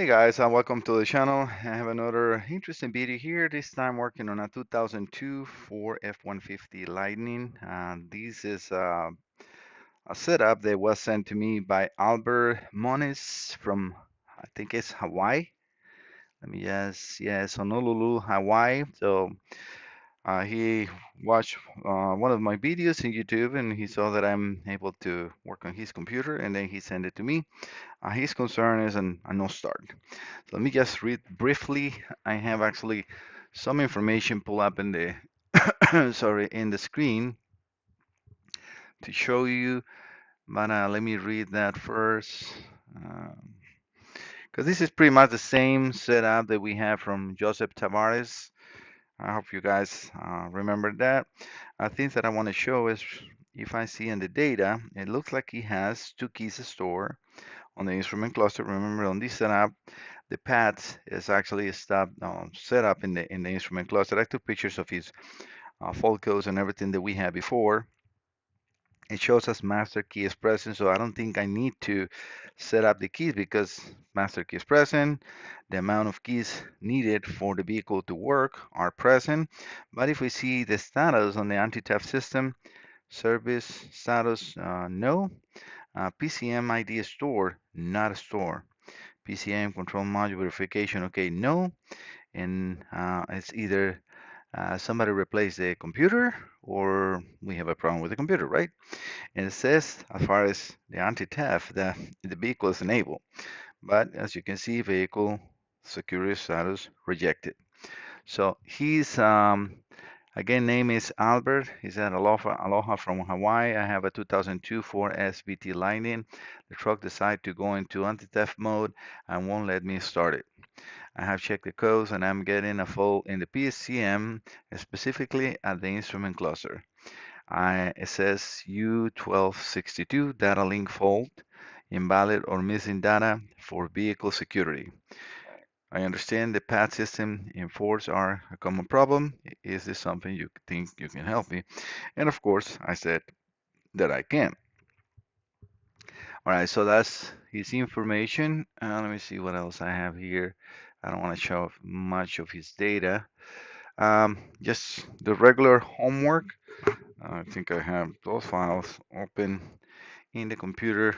Hey guys, welcome to the channel. I have another interesting video here. This time working on a 2002 Ford F150 Lightning. This is a setup that was sent to me by Albert Moniz from, I think it's Hawaii. Let me just, yes, Honolulu, Hawaii. So he watched one of my videos in YouTube and he saw that I'm able to work on his computer and then he sent it to me. His concern is a no start. So let me just read briefly. I have actually some information pull up in the sorry, in the screen to show you, but let me read that first. Because this is pretty much the same setup that we have from Joseph Tavares. I hope you guys remember that. Things that I want to show is if I see in the data, it looks like he has two keys stored on the instrument cluster. Remember on this setup, the path is actually set up in the instrument cluster. I took pictures of his fault codes and everything that we had before. It shows us master key is present, so I don't think I need to set up the keys because master key is present. The amount of keys needed for the vehicle to work are present. But if we see the status on the anti-theft system, service status, no. PCM ID stored, not stored. PCM control module verification, okay, no. And it's either somebody replaced the computer or we have a problem with the computer, right? And it says, as far as the anti-theft, that the vehicle is enabled. But as you can see, vehicle security status rejected. So he's again, name is Albert. He's at Aloha from Hawaii. I have a 2002 Ford SVT Lightning. The truck decided to go into anti-theft mode and won't let me start it. I have checked the codes and I'm getting a fault in the PSCM, specifically at the instrument cluster. It says U1262 data link fault, invalid or missing data for vehicle security. I understand the path system in Fords are a common problem. Is this something you think you can help me? And of course, I said that I can. All right, so that's his information. Let me see what else I have here. I don't want to show much of his data. Just the regular homework. I think I have those files open in the computer.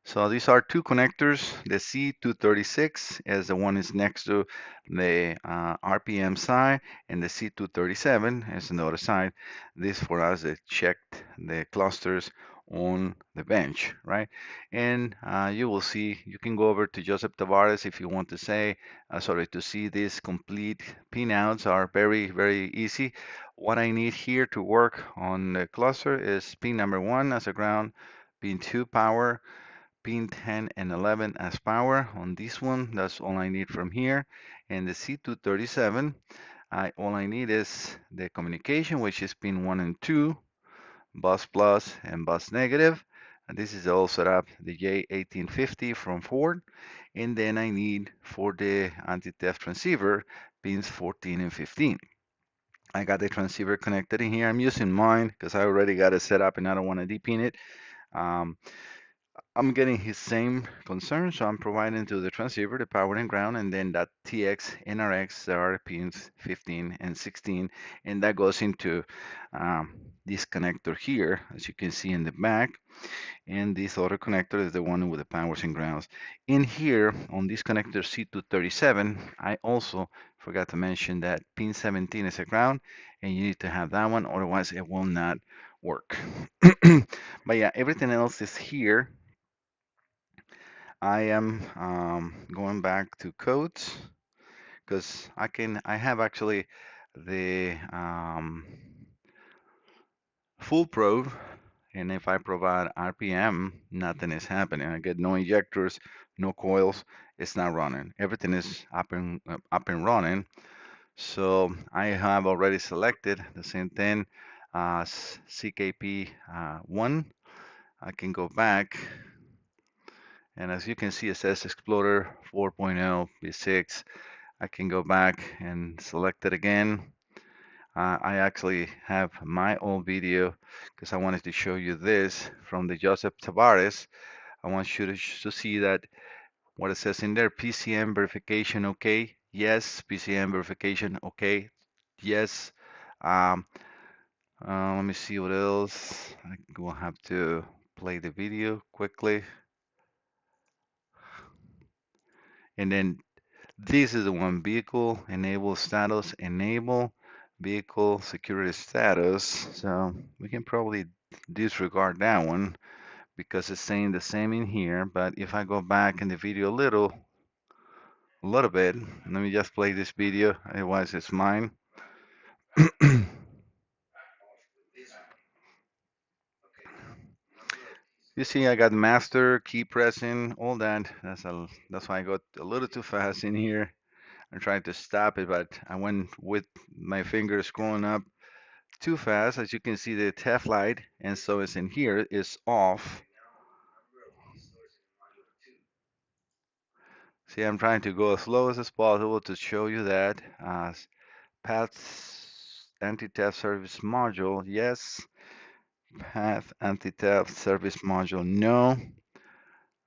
So these are two connectors. The C236 is the one is next to the RPM side, and the C237 is on the other side. This for us that checked the clusters on the bench, right? And you will see, you can go over to Joseph Tavares if you want to say, sorry, to see these complete pinouts are very, very easy. What I need here to work on the cluster is pin number 1 as a ground, pin 2 power, pin 10 and 11 as power on this one. That's all I need from here. And the C237, all I need is the communication, which is pin 1 and 2, bus plus and bus negative. And this is all set up, the J1850 from Ford. And then I need for the anti-theft transceiver, pins 14 and 15. I got the transceiver connected in here. I'm using mine because I already got it set up and I don't want to depin it. Um, I'm getting his same concern, so I'm providing to the transceiver the power and ground, and then that TX, NRX, there are pins 15 and 16, and that goes into this connector here, as you can see in the back, and this other connector is the one with the powers and grounds. In here, on this connector C237, I also forgot to mention that pin 17 is a ground, and you need to have that one, otherwise it will not work. But yeah, everything else is here. I am going back to codes because I have actually the full probe, and if I provide RPM, nothing is happening. I get no injectors, no coils, it's not running. Everything is up and running. So I have already selected the same thing as CKP 1. I can go back. And as you can see, it says Explorer 4.0 V6. I can go back and select it again. I actually have my old video because I wanted to show you this from the Joseph Tavares. I want you to see that what it says in there, PCM verification, okay. Yes, PCM verification, okay. Yes. Um, Let me see what else. I will have to play the video quickly. And then this is the one, vehicle enable status, enable vehicle security status. So we can probably disregard that one because it's saying the same in here. But if I go back in the video a little bit, let me just play this video. Otherwise, it's mine. You see, I got master, key pressing, all that. That's why I got a little too fast in here. I tried to stop it, but I went with my fingers scrolling up too fast. As you can see, the TF light, and so it's in here, is off. See, I'm trying to go as slow as possible to show you that. Path anti-theft service module, yes. Path anti-theft service module, no.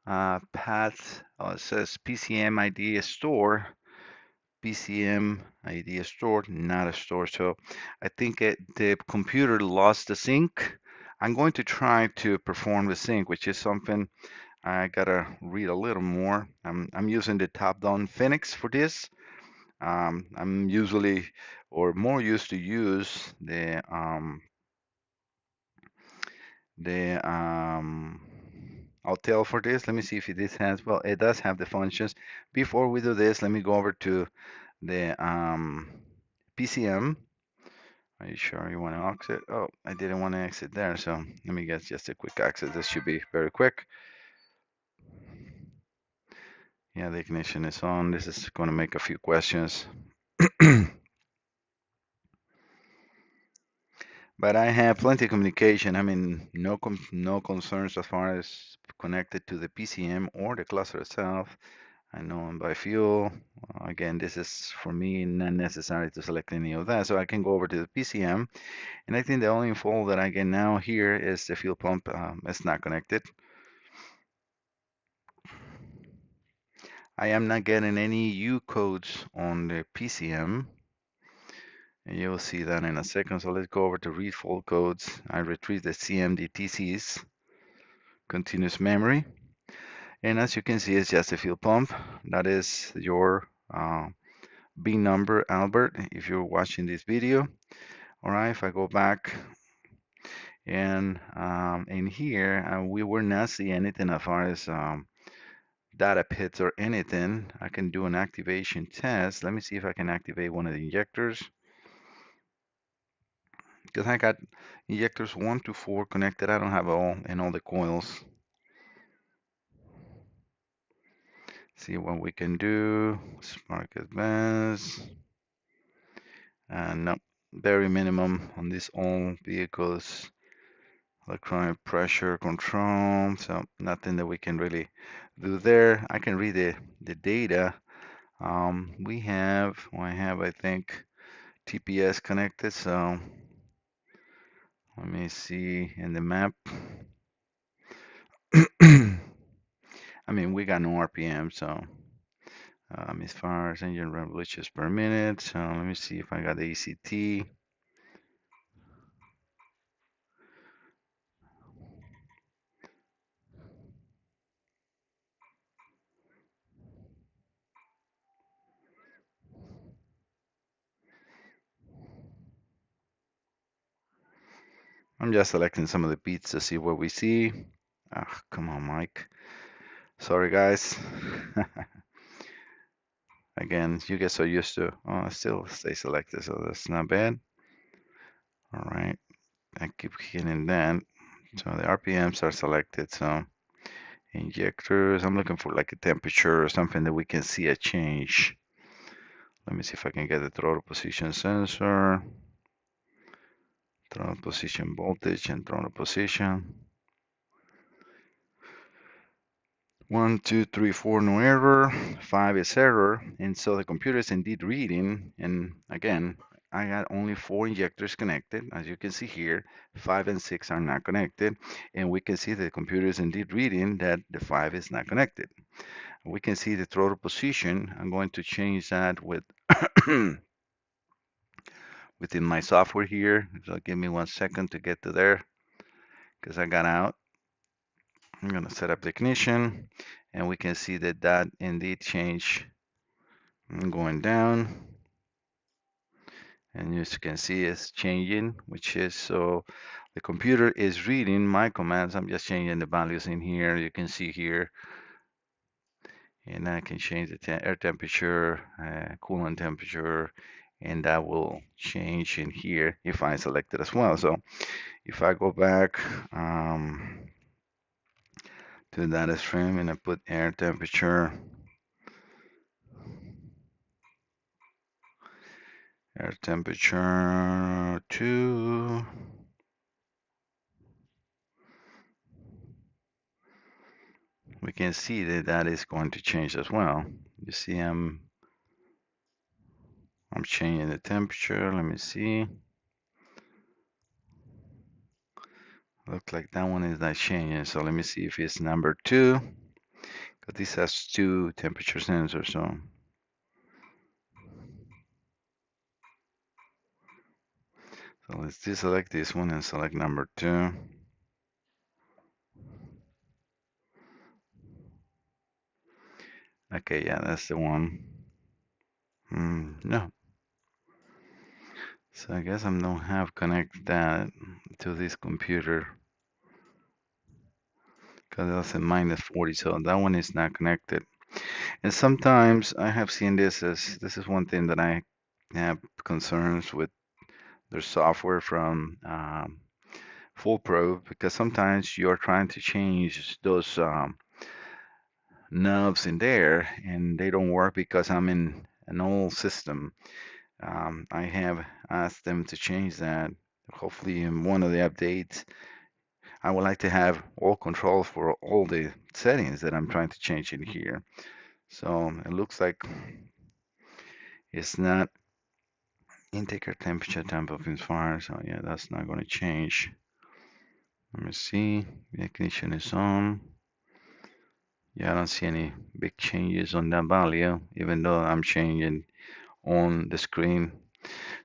Path, it says PCM ID store. PCM ID store, not a store. So I think the computer lost the sync. I'm going to try to perform the sync, which is something I gotta read a little more. I'm using the top-down Phoenix for this. I'm usually or more used to use the I'll for this. Let me see if this has, well, it does have the functions. Before we do this, let me go over to the PCM. Are you sure you want to exit? Oh, I didn't want to exit there, so let me get just a quick exit. This should be very quick. Yeah, the ignition is on. This is going to make a few questions. But I have plenty of communication. I mean, no concerns as far as connected to the PCM or the cluster itself. I know I'm by fuel. Again, this is for me not necessary to select any of that. So I can go over to the PCM. And I think the only info that I get now here is the fuel pump. It's not connected. I am not getting any U codes on the PCM. And you'll see that in a second. So let's go over to read fault codes. I retrieve the CMDTCs, continuous memory. And as you can see, it's just a fuel pump. That is your B number, Albert, if you're watching this video. All right, if I go back and in here, we were not seeing anything as far as data pits or anything. I can do an activation test. Let me see if I can activate one of the injectors. Because I got injectors 1 to 4 connected. I don't have all in all the coils. See what we can do. Spark advance. No, very minimum on these all vehicles. Electronic pressure control. So nothing that we can really do there. I can read the data. We have, well, I have, I think, TPS connected. So let me see in the map. I mean, we got no RPM, so as far as engine revolutions per minute, so let me see if I got the ECT. I'm just selecting some of the beats to see what we see. Ah, come on, Mike. Sorry, guys. Again, you get so used to, oh, I still stay selected, so that's not bad. All right, I keep hitting that. So the RPMs are selected, so injectors, I'm looking for like a temperature or something that we can see a change. Let me see if I can get the throttle position sensor, throttle position voltage, and throttle position. 1, 2, 3, 4, no error. 5 is error, and so the computer is indeed reading. And again, I got only 4 injectors connected. As you can see here, 5 and 6 are not connected. And we can see the computer is indeed reading that the 5 is not connected. We can see the throttle position. I'm going to change that with within my software here. So give me 1 second to get to there because I got out. I'm going to set up the ignition and we can see that that indeed changed. I'm going down and as you can see it's changing, which is so the computer is reading my commands. I'm just changing the values in here. You can see here, and I can change the air temperature, coolant temperature, and that will change in here if I select it as well. So if I go back to the data stream and I put air temperature, air temperature 2, we can see that that is going to change as well. You see I'm changing the temperature. Let me see. Look like that one is not changing. So let me see if it's number 2, because this has 2 temperature sensors. So let's deselect this one and select number 2. Okay, yeah, that's the one. No. So I guess I don't have connect that to this computer because that's a -40, so that one is not connected. And sometimes I have seen this as this is one thing that I have concerns with their software from Full Pro, because sometimes you're trying to change those knobs in there and they don't work because I'm in an old system. I have asked them to change that. Hopefully, in one of the updates, I would like to have all control for all the settings that I'm trying to change in here. So it looks like it's not intake air temperature, temp of fire. So yeah, that's not going to change. Let me see. The ignition is on. Yeah, I don't see any big changes on that value, even though I'm changing on the screen.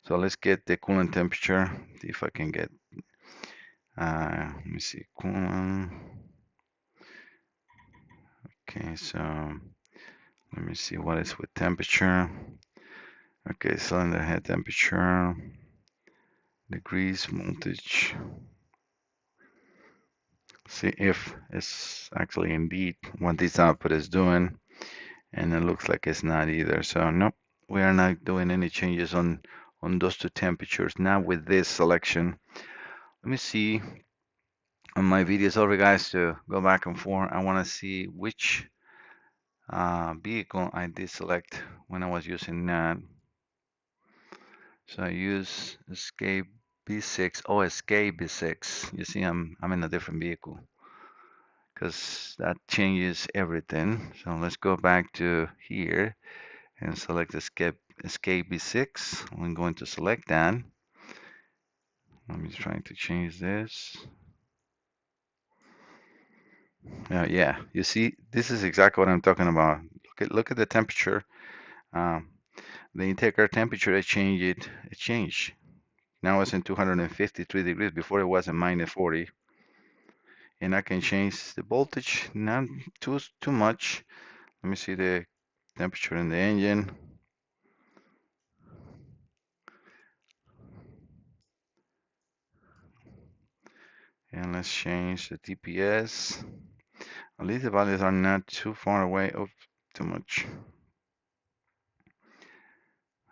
So let's get the coolant temperature. See if I can get. Let me see, coolant. Okay, so let me see what is with temperature. Okay, cylinder head temperature, degrees, voltage. See if it's actually indeed what this output is doing, and it looks like it's not either. So nope, we are not doing any changes on those 2 temperatures, not with this selection. Let me see on my video. Sorry guys to go back and forth. I want to see which vehicle I did select when I was using that. So I use Escape B6. Oh, Escape B6. You see, I'm in a different vehicle because that changes everything. So let's go back to here and select Escape B6. I'm going to select that. I'm just trying to change this. Yeah, you see, this is exactly what I'm talking about. Look at the temperature. Um, the intake air temperature, it changed. It changed. Now it's in 253 degrees. Before it was in -40. And I can change the voltage, not too much. Let me see the temperature in the engine. And let's change the TPS. At least the values are not too far away. Oh, too much.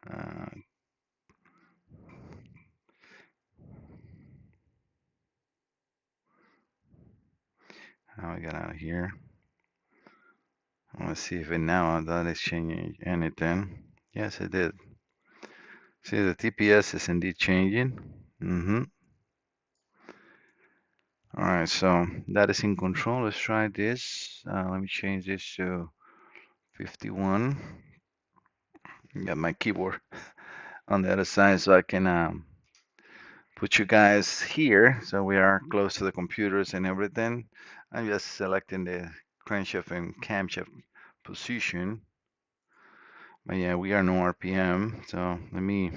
Uh, how I get out of here? I want to see if it now that is changing anything. Yes, it did. See, the TPS is indeed changing. All right, so that is in control. Let's try this. Let me change this to 51. Got my keyboard on the other side so I can put you guys here. So we are close to the computers and everything. I'm just selecting the crankshaft and camshaft position. But yeah, we are no RPM. So let me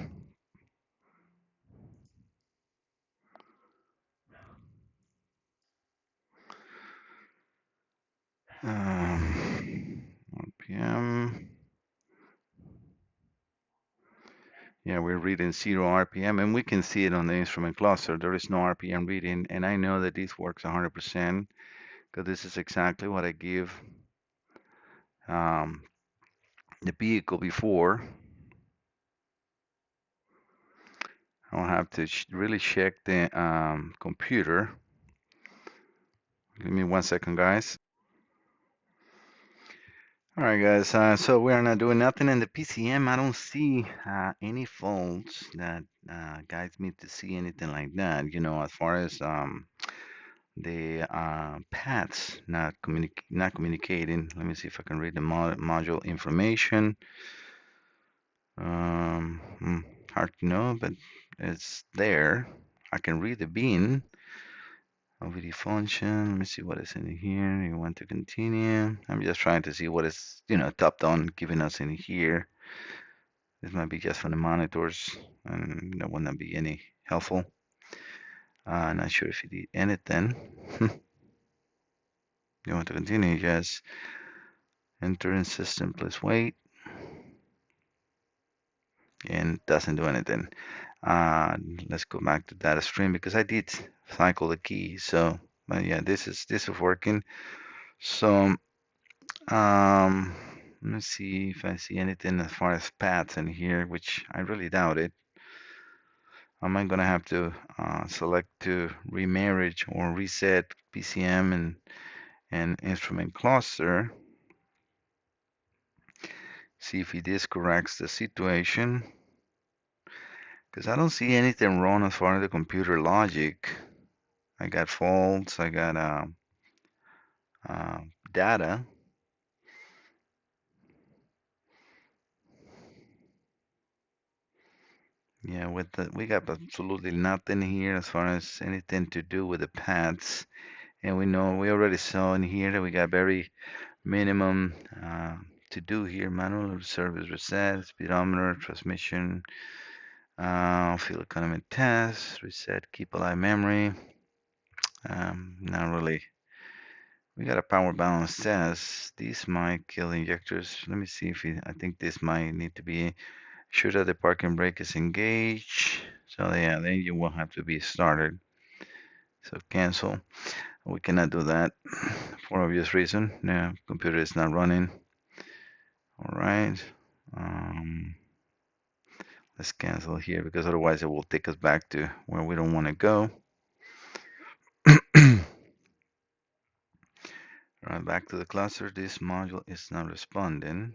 RPM. Yeah, we're reading 0 RPM, and we can see it on the instrument cluster. There is no RPM reading, and I know that this works 100% because this is exactly what I give um, the vehicle before. I don't have to really check the computer. Give me 1 second, guys. All right, guys. So we are not doing nothing in the PCM. I don't see any faults that guides me to see anything like that. As far as the paths not communicating. Let me see if I can read the module information. Hard to know, but it's there. I can read the bin. OVD function. Let me see what is in here. You want to continue. I'm just trying to see what is, top down giving us in here. This might be just from the monitors, and that would not be any helpful. Not sure if you did anything. You want to continue, just enter in system, please wait, and doesn't do anything. Let's go back to data stream because I did cycle the key. So, but yeah, this is working. So, let me see if I see anything as far as paths in here, which I really doubt it. Am I gonna have to select to remarriage or reset PCM and instrument cluster? See if this corrects the situation. Because I don't see anything wrong as far as the computer logic. I got faults, I got uh, data. Yeah, we got absolutely nothing here as far as anything to do with the paths. And we already saw in here that we got very minimum to do here. Manual service reset, speedometer, transmission, fuel economy test, reset, keep alive memory. Not really. We got a power balance test. These might kill injectors. Let me see if I think this might need to be sure that the parking brake is engaged. So yeah, then you will have to be started. So cancel. We cannot do that for obvious reason. No, computer is not running. All right. Um, let's cancel here because otherwise it will take us back to where we don't want to go. Right, back to the cluster. This module is not responding.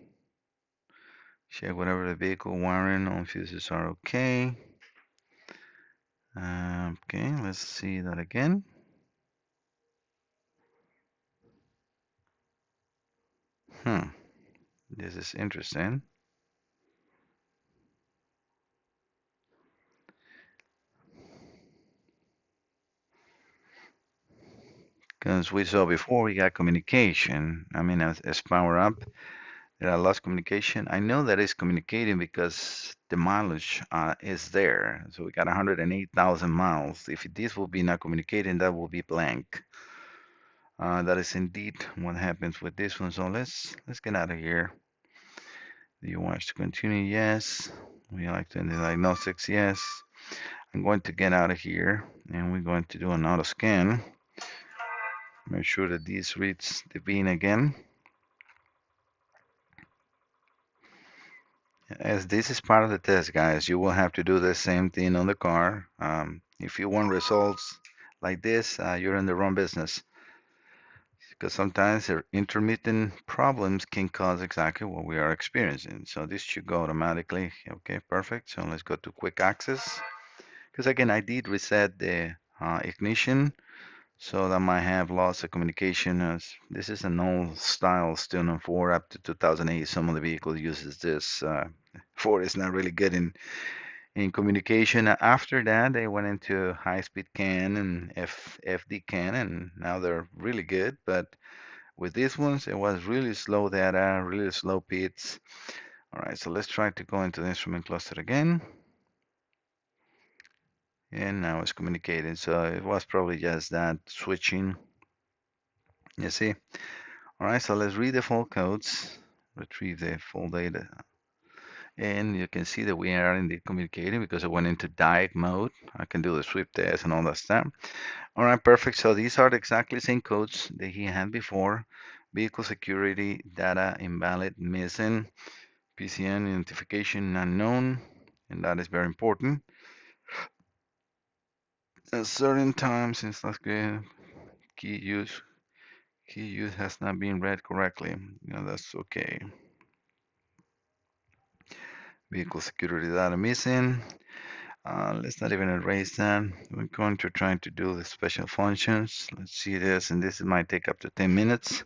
Check whatever the vehicle wiring on fuses are okay. Okay, let's see that again. This is interesting. Because we saw before we got communication. I mean, as power up, there are lost communication. I know that it's communicating because the mileage is there. So we got 108,000 miles. If this will be not communicating, that will be blank. That is indeed what happens with this one. So let's get out of here. Do you want us to continue? Yes. We like to end the diagnostics? Yes. I'm going to get out of here and we're going to do an auto scan. Make sure that this reads the bin again. As this is part of the test, guys, you will have to do the same thing on the car. If you want results like this, you're in the wrong business. Because sometimes the intermittent problems can cause exactly what we are experiencing. So this should go automatically. Okay, perfect. So let's go to quick access. Because again, I did reset the ignition. So that might have lost of communication. As this is an old style still 4 up to 2008. Some of the vehicles uses this. Ford is not really good in in communication. After that, they went into high-speed CAN and FD CAN, and now they're really good. But with these ones, it was really slow data, really slow bits. All right, so let's try to go into the instrument cluster again. And now it's communicating. So it was probably just that switching. You see? All right, so let's read the full codes, retrieve the full data. And you can see that we are indeed communicating because it went into diag mode. I can do the sweep test and all that stuff. All right, perfect. So these are the exactly same codes that he had before. Vehicle security, data invalid, missing, PCN identification unknown, and that is very important. At certain times, since that's good, key use has not been read correctly. That's okay. Vehicle security data missing. Let's not even erase that. We're going to try to do the special functions. Let's see this, and this might take up to 10 minutes.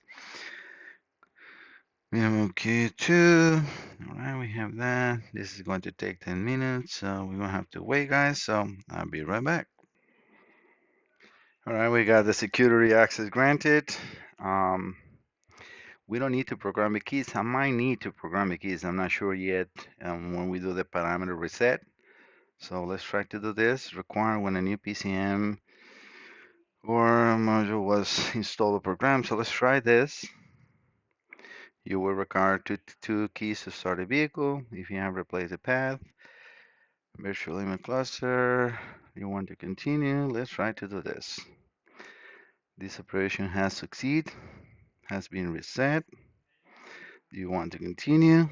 Minimum key 2. All right, we have that. This is going to take 10 minutes, so we're going to have to wait, guys. So I'll be right back. All right, we got the security access granted. Um, we don't need to program the keys. I might need to program the keys. I'm not sure yet when we do the parameter reset. So let's try to do this. Require when a new PCM or module was installed or programmed. So let's try this. You will require two keys to start a vehicle. If you have replaced the path, virtual limit cluster, you want to continue. Let's try to do this. This operation has succeeded, has been reset. Do you want to continue?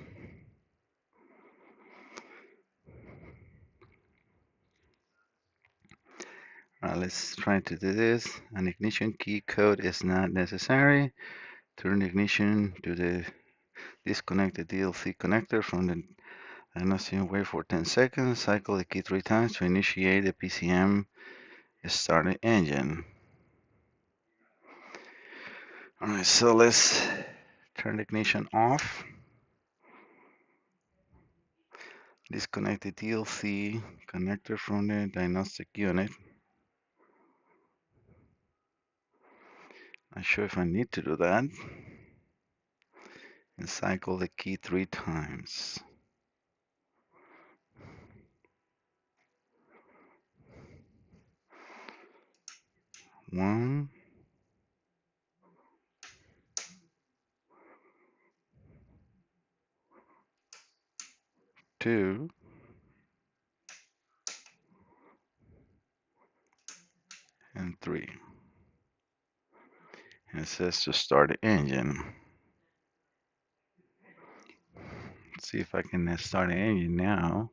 Let's try to do this. An ignition key code is not necessary. Turn the ignition to the disconnected DLC connector from the diagnostic. Wait for 10 seconds. Cycle the key 3 times to initiate the PCM starting engine. Alright, so let's turn the ignition off. Disconnect the DLC connector from the diagnostic unit. Not sure if I need to do that. And cycle the key 3 times. 1, 2, and 3. And it says to start the engine. Let's see if I can start the engine now.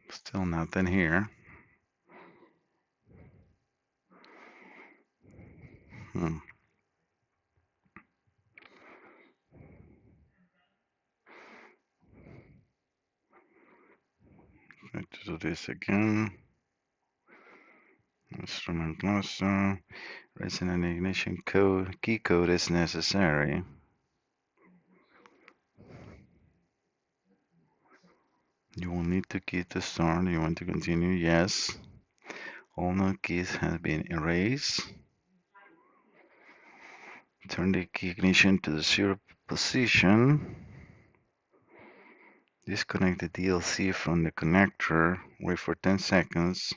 Still nothing here. Hmm. Going to do this again. Instrument cluster. Raising an ignition code. Key code is necessary. You will need to key to start. You want to continue? Yes. All known keys have been erased. Turn the key ignition to the 0 position. Disconnect the DLC from the connector. Wait for 10 seconds.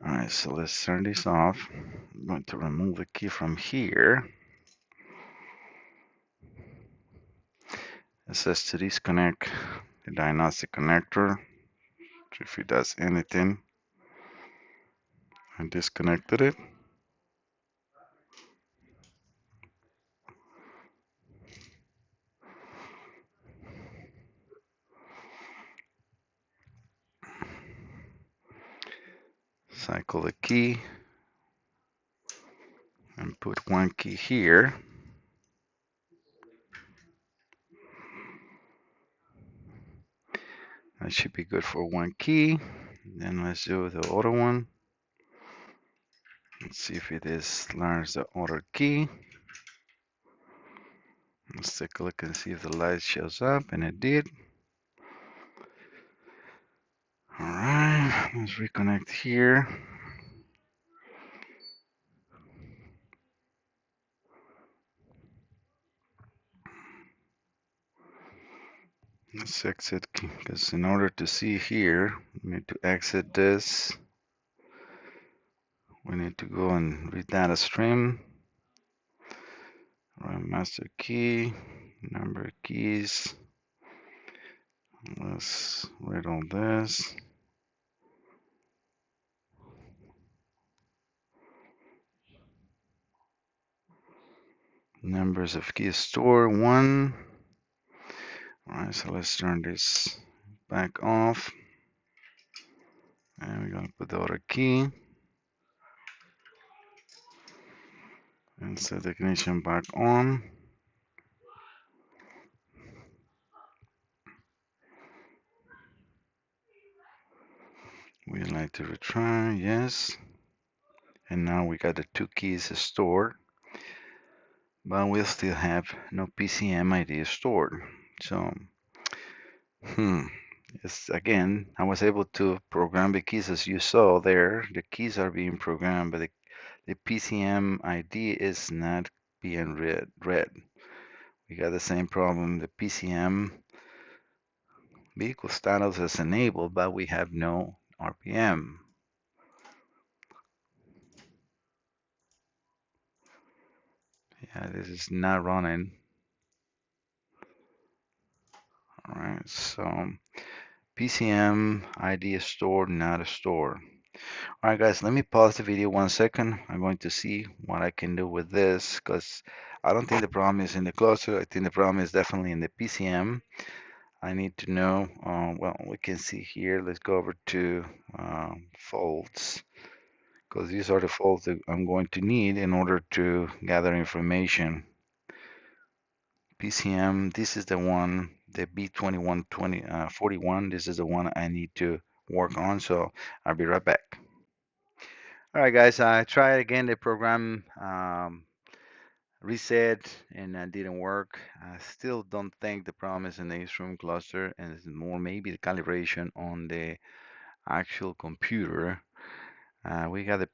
Alright, so let's turn this off. I'm going to remove the key from here. It says to disconnect the diagnostic connector. If it does anything, I disconnected it. Cycle the key and put one key here. That should be good for one key. Then let's do the other one. Let's see if it is learns the other key. Let's take a look and see if the light shows up, and it did. All right, let's reconnect here. Let's exit, because in order to see here, we need to exit this. We need to go and read data stream. Right, master key, number of keys. Let's read all this. Numbers of keys stored, 1. All right, so let's turn this back off. And we're going to put the other key. And set the ignition back on. We'd like to retry, yes. And now we got the 2 keys stored, but we'll still have no PCM ID stored. So, it's, again, I was able to program the keys as you saw there. The keys are being programmed, but the PCM ID is not being read. We got the same problem. The PCM vehicle status is enabled, but we have no RPM. Yeah, this is not running. All right, so PCM ID is stored, not stored. All right, guys, let me pause the video 1 second. I'm going to see what I can do with this, because I don't think the problem is in the cluster. I think the problem is definitely in the PCM. I need to know, well, we can see here. Let's go over to faults, because these are the faults that I'm going to need in order to gather information. PCM, this is the one, the B2141. This is the one I need to work on, so I'll be right back. All right, guys, I tried again the program reset, and that didn't work. I still don't think the problem is in the instrument cluster, and it's more maybe the calibration on the actual computer. We got the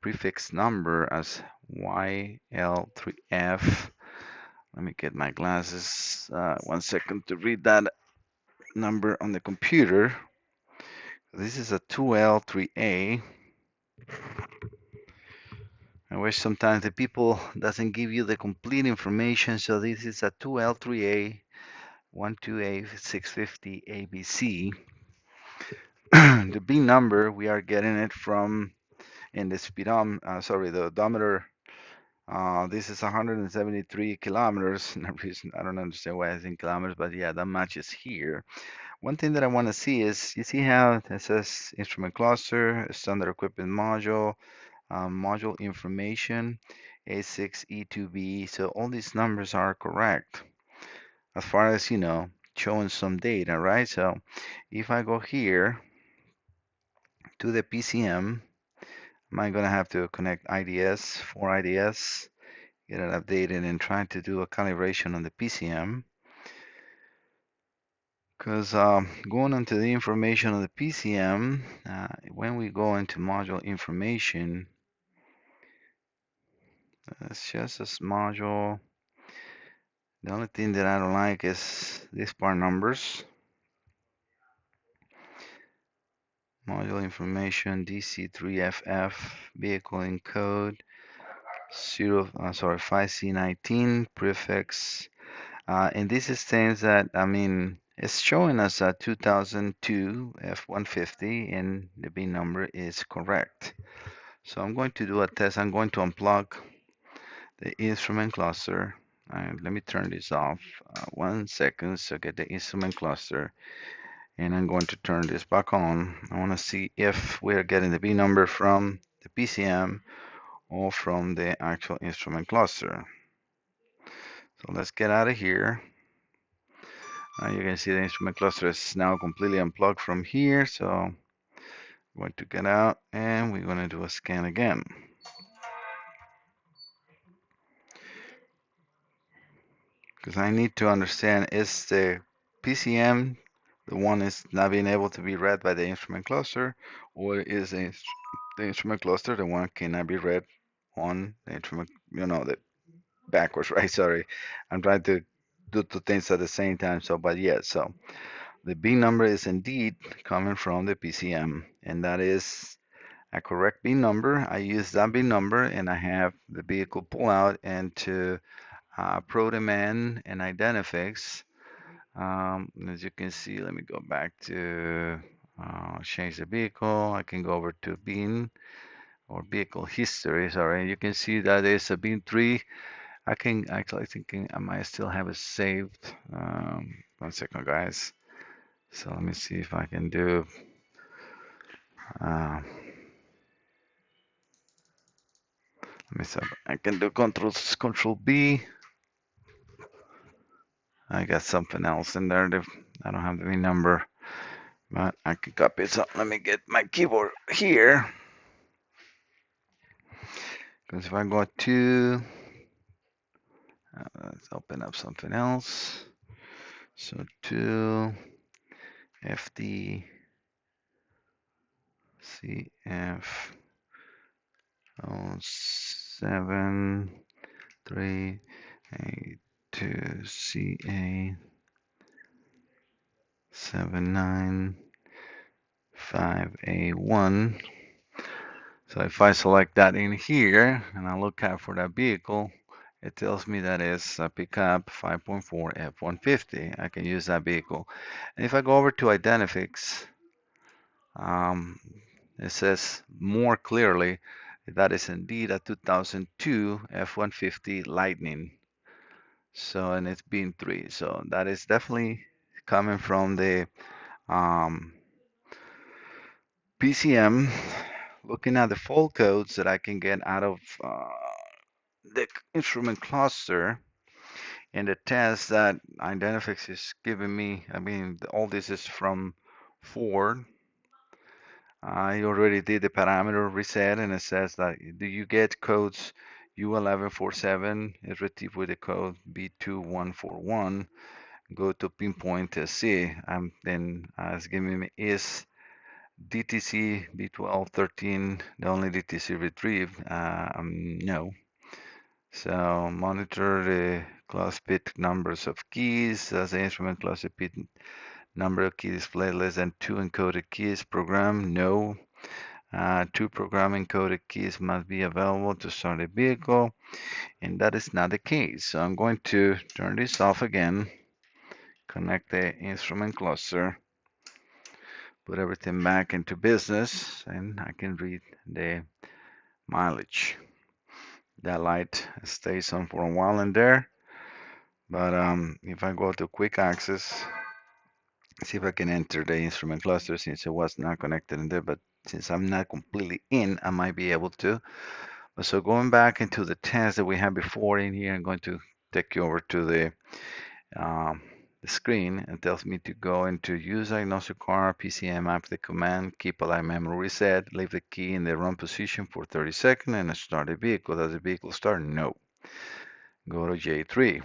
prefix number as YL3F. Let me get my glasses. 1 second to read that number on the computer. This is a 2L3A. I wish sometimes the people doesn't give you the complete information. So this is a 2L3A 128 ABC. The B number, we are getting it from in the the odometer. This is 173 kilometers. I don't understand why it's in kilometers, but yeah, that matches here. One thing that I want to see is, you see how it says instrument cluster, standard equipment module, module information, A6E2B. So all these numbers are correct as far as, showing some data, right? So if I go here to the PCM, I'm going to have to connect IDS for IDS, get it updated, and try to do a calibration on the PCM. Because going into the information of the PCM, when we go into module information, it's just this module. The only thing that I don't like is these part numbers. Module information DC3FF vehicle encode 5C19 prefix. And this is things that, it's showing us a 2002 F150 and the B number is correct. So I'm going to do a test. I'm going to unplug the instrument cluster. Let me turn this off 1 second so get the instrument cluster, and I'm going to turn this back on. I want to see if we're getting the B number from the PCM or from the actual instrument cluster. So let's get out of here. You can see the instrument cluster is now completely unplugged from here. So I'm going to get out and we're going to do a scan again. Because I need to understand, is the PCM the one is not being able to be read by the instrument cluster, or is the instrument cluster the one cannot be read on the instrument, the backwards, right? Sorry, I'm trying to do two things at the same time. So, but yeah, so the B number is indeed coming from the PCM, and that is a correct B number. I use that B number, and I have the vehicle pull out into Pro Demand and Identifix. As you can see, let me go back to change the vehicle. I can go over to bin or vehicle history. Sorry, you can see that there's a bin 3. I can actually thinking I might still have it saved. 1 second, guys. So let me see if I can do. Let me see. I can do Control B. I got something else in there. I don't have the VIN number, but I can copy it. So let me get my keyboard here. Because if I go to, let's open up something else. So to FD CF 07382 CA 795A1. So if I select that in here and I look out for that vehicle, it tells me that is a pickup 5.4 F150. I can use that vehicle. And if I go over to Identifix, it says more clearly that is indeed a 2002 F150 Lightning. So, and it's been 3. So that is definitely coming from the PCM. Looking at the fault codes that I can get out of the instrument cluster and the test that Identifix is giving me. I mean, all this is from Ford. I already did the parameter reset, and it says that do you get codes U1147 is retrieved with the code B2141. Go to pinpoint to see. Then it's giving me is DTC B1213 the only DTC retrieved. No. So monitor the class bit numbers of keys as the instrument class bit number of key display less than 2 encoded keys. Program no. 2 program encoded keys must be available to start a vehicle, and that is not the case. So I'm going to turn this off again, connect the instrument cluster, put everything back into business, and I can read the mileage. That light stays on for a while in there, but if I go to quick access, see if I can enter the instrument cluster since it was not connected in there, but since I'm not completely in, I might be able to. So going back into the test that we had before in here, I'm going to take you over to the screen and tells me to go into use diagnostic car PCM after the command keep alive memory reset, leave the key in the run position for 30 seconds and start the vehicle. Does the vehicle start? No. Go to J3.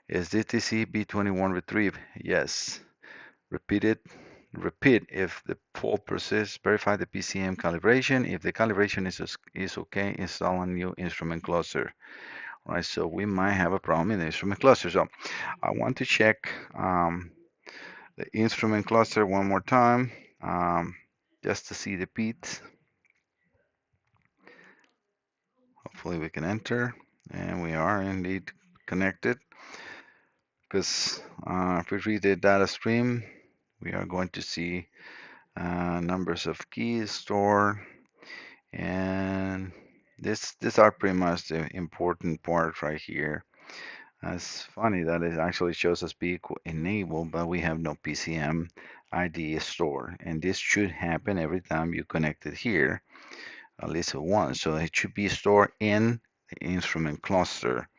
Is DTC B21 retrieved? Yes. Repeat it. Repeat if the fault persists. Verify the PCM calibration. If the calibration is okay, install a new instrument cluster. All right, so we might have a problem in the instrument cluster. So I want to check the instrument cluster one more time just to see the beats. Hopefully we can enter, and we are indeed connected. Because if we read the data stream, we are going to see numbers of keys stored, and this are pretty much the important part right here. It's funny that it actually shows us vehicle enabled, but we have no PCM ID stored, and this should happen every time you connect it here, at least once. So it should be stored in the instrument cluster.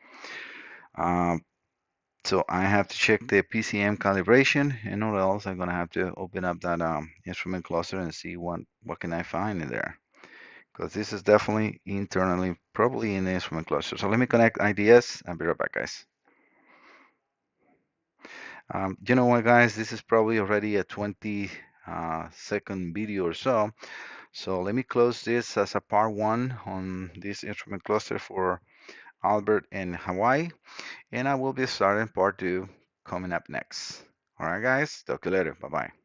So I have to check the PCM calibration, and or else I'm gonna have to open up that instrument cluster and see what can I find in there. Because this is definitely internally, probably in the instrument cluster. So let me connect IDS. I'll be right back, guys. You know what, guys? This is probably already a 20 second video or so. So let me close this as a part one on this instrument cluster for Albert and Hawaii. And I will be starting part two coming up next. All right, guys. Talk to you later. Bye bye.